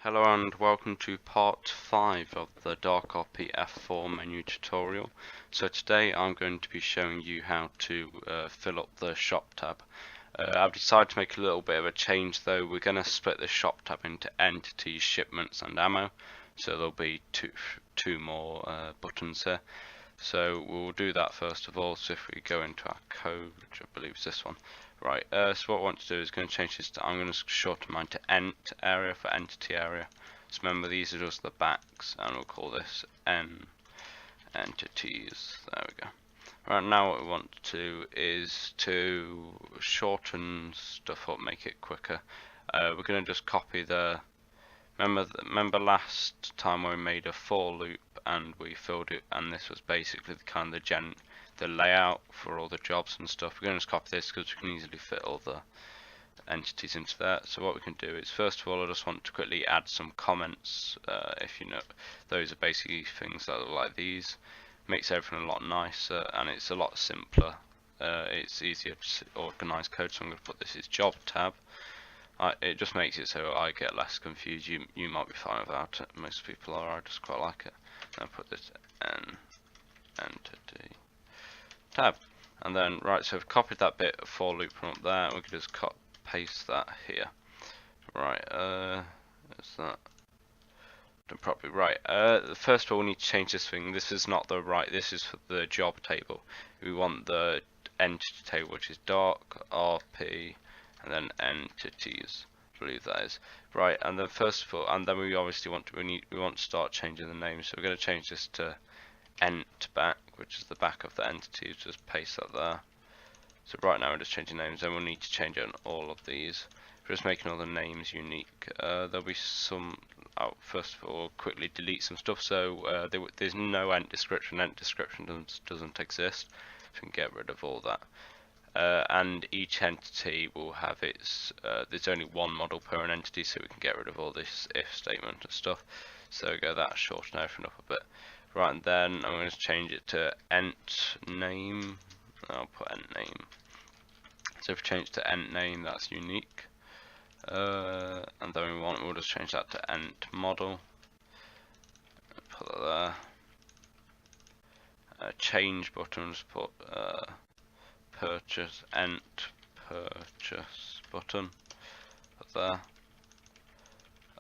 Hello and welcome to part 5 of the DarkRP F4 menu tutorial. So today I'm going to be showing you how to fill up the shop tab. I've decided to make a little bit of a change though. We're going to split the shop tab into entities, shipments and ammo. So there'll be two more buttons here. So we'll do that first of all. So if we go into our code, which I believe is this one. Right, so what I want to do is going to change this to, I'm going to shorten mine to ent area for entity area. So remember these are just the backs and we'll call this n entities. There we go. Right, now what we want to do is to shorten stuff up, make it quicker. We're going to just copy the, remember last time we made a for loop and we filled it, and this was basically the kind of the layout for all the jobs and stuff. We're going to just copy this because we can easily fit all the entities into there. So what we can do is, first of all, I just want to quickly add some comments. If you know, those are basically things that look like these. Makes everything a lot nicer and it's a lot simpler. It's easier to organize code, so I'm going to put this as job tab. It just makes it so I get less confused. You might be fine without it. Most people are. I just quite like it. I'll put this n entity tab, and then right. So I've copied that bit of for loop from up there. We can just paste that here. Right. Is that done properly? Right. First of all, we need to change this thing. This is not the right. This is for the job table. We want the entity table, which is DarkRP. And then entities, I believe that is right. And then first of all, and then we obviously want to start changing the name. So we're going to change this to ent back, which is the back of the entity. Just paste that there. So right now we're just changing names. Then we'll need to change it on all of these. We're just making all the names unique. There'll be some. First of all, quickly delete some stuff. So there's no ent description. Ent description doesn't exist. So we can get rid of all that. And each entity will have its, there's only one model per an entity, so we can get rid of all this if statement and stuff. So go that, shorten everything up a bit. Right, and then I'm going to change it to ent name. I'll put ent name. So if we change to ent name, that's unique. And then we'll just change that to ent model. Put that there. Change button, just put purchase ent purchase button up there.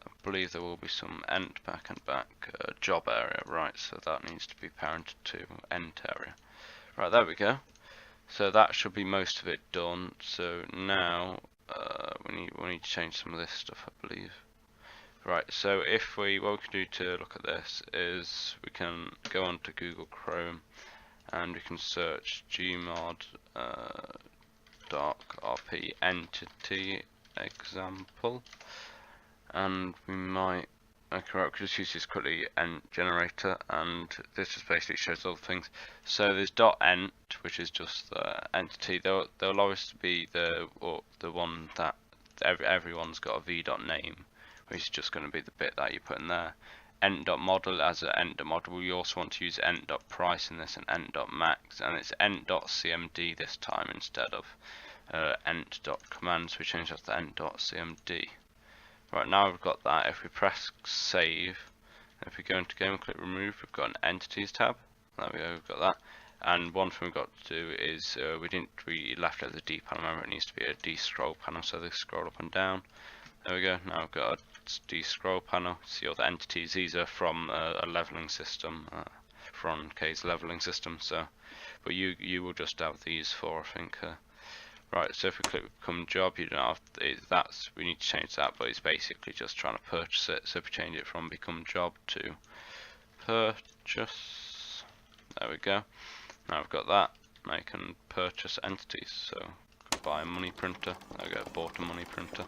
I believe there will be some ent back and back job area, right? So that needs to be parented to ent area. Right, there we go. So that should be most of it done. So now we need to change some of this stuff, I believe. Right. So if what we can do to look at this is we can go onto Google Chrome. And we can search gmod DarkRP entity example, and we might we can just use this quickly ent generator, and this just basically shows all the things. So there's .ent, which is just the entity. There'll always be the one that everyone's got a v.name, which is just going to be the bit that you put in there. Ent.model as an ent.model. We also want to use ent.price in this and ent.max, and it's ent.cmd this time instead of ent.command, so we change that to ent.cmd. Right, now we've got that. If we press save, if we go into game and click remove, we've got an entities tab. There we go, we've got that. And one thing we've got to do is we left it as a D panel. Remember, it needs to be a D scroll panel, so they scroll up and down. There we go. Now I've got a D scroll panel. See all the entities. These are from a leveling system, from K's leveling system. So, but you will just have these four, I think. Right. So if we click become job, you don't have we need to change that, but it's basically just trying to purchase it. So if we change it from become job to purchase, there we go. Now I've got that. I can purchase entities. So buy a money printer. There we go. Bought a money printer.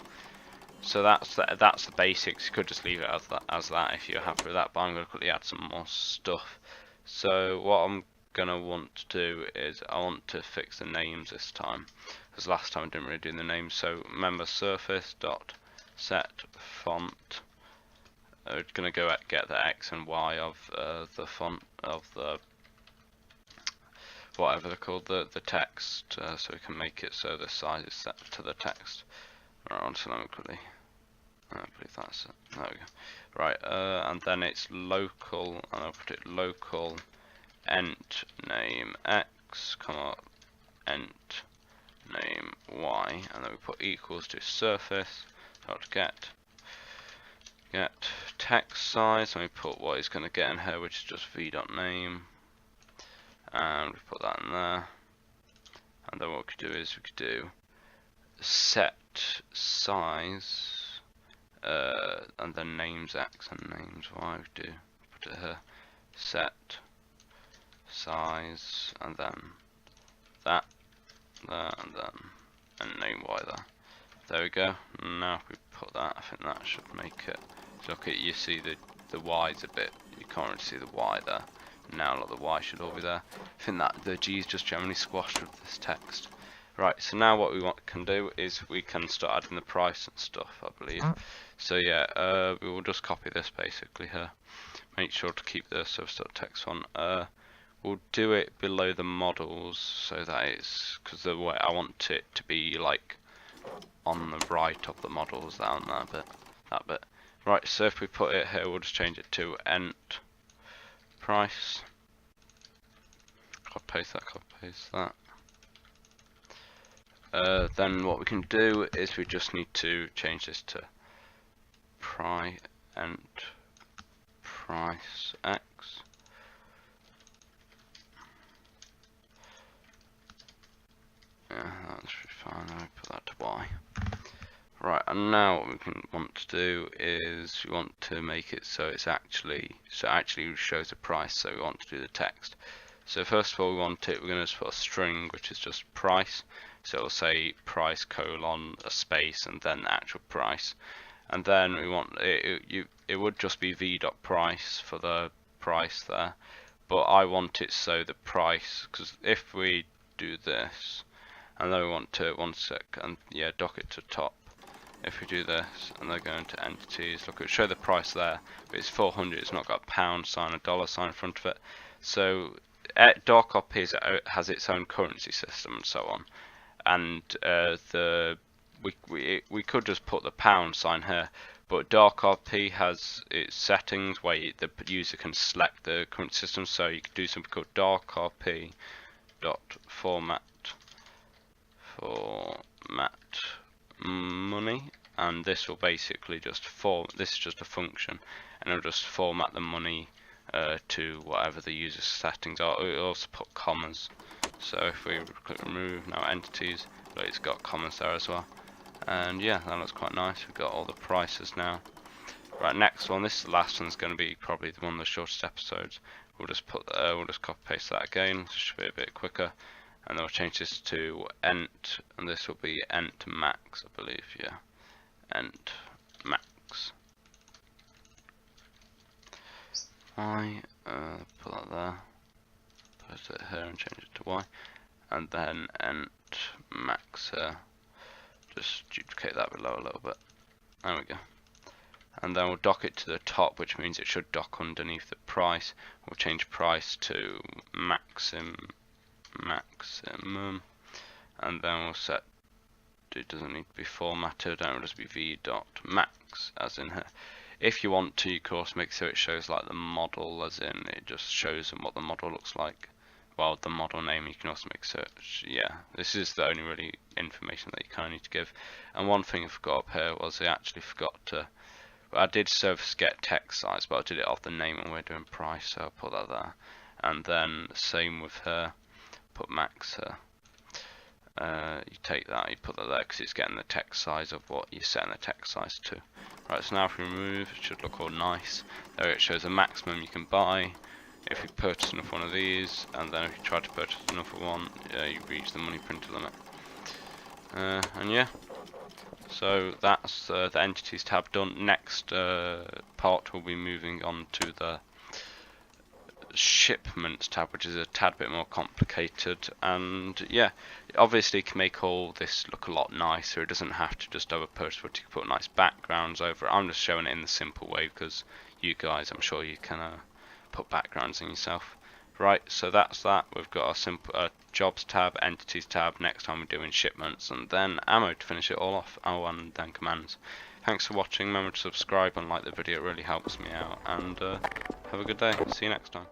So that's the basics. You could just leave it as that if you're happy with that, but I'm going to quickly add some more stuff. So what I'm going to want to do is I want to fix the names this time, because last time I didn't really do the names. So remember surface dot set font. We're going to go get the X and Y of the font of the whatever they're called, the text, so we can make it so the size is set to the text. Right, on to them quickly. I believe that's it. There we go. Right, and then it's local, and I'll put it local ent name x, comma ent name y, and then we put equals to surface dot get text size, and we put what it's going to get in here, which is just v.name, and we put that in there. And then what we could do is we could do set size, and then names x and names y. We do put it here, set size, and then that there, and then and name y there. There we go. Now if we put that, I think that should make it. Look at, you see the y's a bit. You can't really see the y there. Now look, the y should all be there. I think that the g is just generally squashed with this text. Right, so now what we can do is we can start adding the price and stuff, I believe. So yeah, we will just copy this basically here. Make sure to keep the surface.text one. We'll do it below the models so that it's, because the way I want it to be like on the right of the models down there, that bit. Right, so if we put it here, we'll just change it to ent price. Copy paste that. Then what we can do is we just need to change this to ent price x. Yeah, that should be fine. Then we put that to y. Right, and now what we want to do is we want to make it so it actually shows the price. So we want to do the text. So first of all, we're going to put a string which is just price. So it'll say price colon a space and then the actual price. And then we want it would just be v.price for the price there. But I want it so the price, because if we do this, and then we want to dock it to top. If we do this and then go into entities, look, it'll show the price there, but it's 400. It's not got a pound sign, a dollar sign in front of it. So DarkRP has its own currency system and so on. And we could just put the pound sign here, but DarkRP has its settings where the user can select the current system. So you could do something called DarkRP format money, and this will basically just this is just a function, and it'll just format the money to whatever the user's settings are. It'll also put commas. So if we click remove, now entities, but it's got commas there as well. And yeah, that looks quite nice. We've got all the prices now. Right, next one. This last one's going to be probably one of the shortest episodes. We'll just copy paste that again. This should be a bit quicker. And then we'll change this to ent, and this will be ent max, I believe. Yeah, ent max. Y, put that there. Post it here and change it to y, and then ent max here. Just duplicate that below a little bit. There we go. And then we'll dock it to the top, which means it should dock underneath the price. We'll change price to maximum, and then we'll set, it doesn't need to be formatted, and it'll just be v.max as in here. If you want to, you can also make so it shows like the model, as in it just shows them what the model looks like. Well, the model name, you can also make search. Yeah, this is the only really information that you kind of need to give. And one thing I forgot up here was I actually forgot to, I did surface get text size, but I did it off the name and we're doing price, so I'll put that there. And then same with her, put max here. You take that, you put that there because it's getting the text size of what you're setting the text size to. Right, so now if we remove, it should look all nice. There it shows the maximum you can buy. If you purchase enough one of these, and then if you try to purchase another one, you reach the money printer limit. And yeah, so that's the entities tab done. Next part we'll be moving on to the shipments tab, which is a tad bit more complicated, and yeah, obviously can make all this look a lot nicer. It doesn't have to just have a purchase, but you can put nice backgrounds over it. I'm just showing it in the simple way because you guys, I'm sure you can put backgrounds in yourself. Right, so that's that. We've got our simple jobs tab, entities tab. Next time we're doing shipments, and then ammo to finish it all off. Oh, and then commands. Thanks for watching. Remember to subscribe and like the video. It really helps me out. And have a good day. See you next time.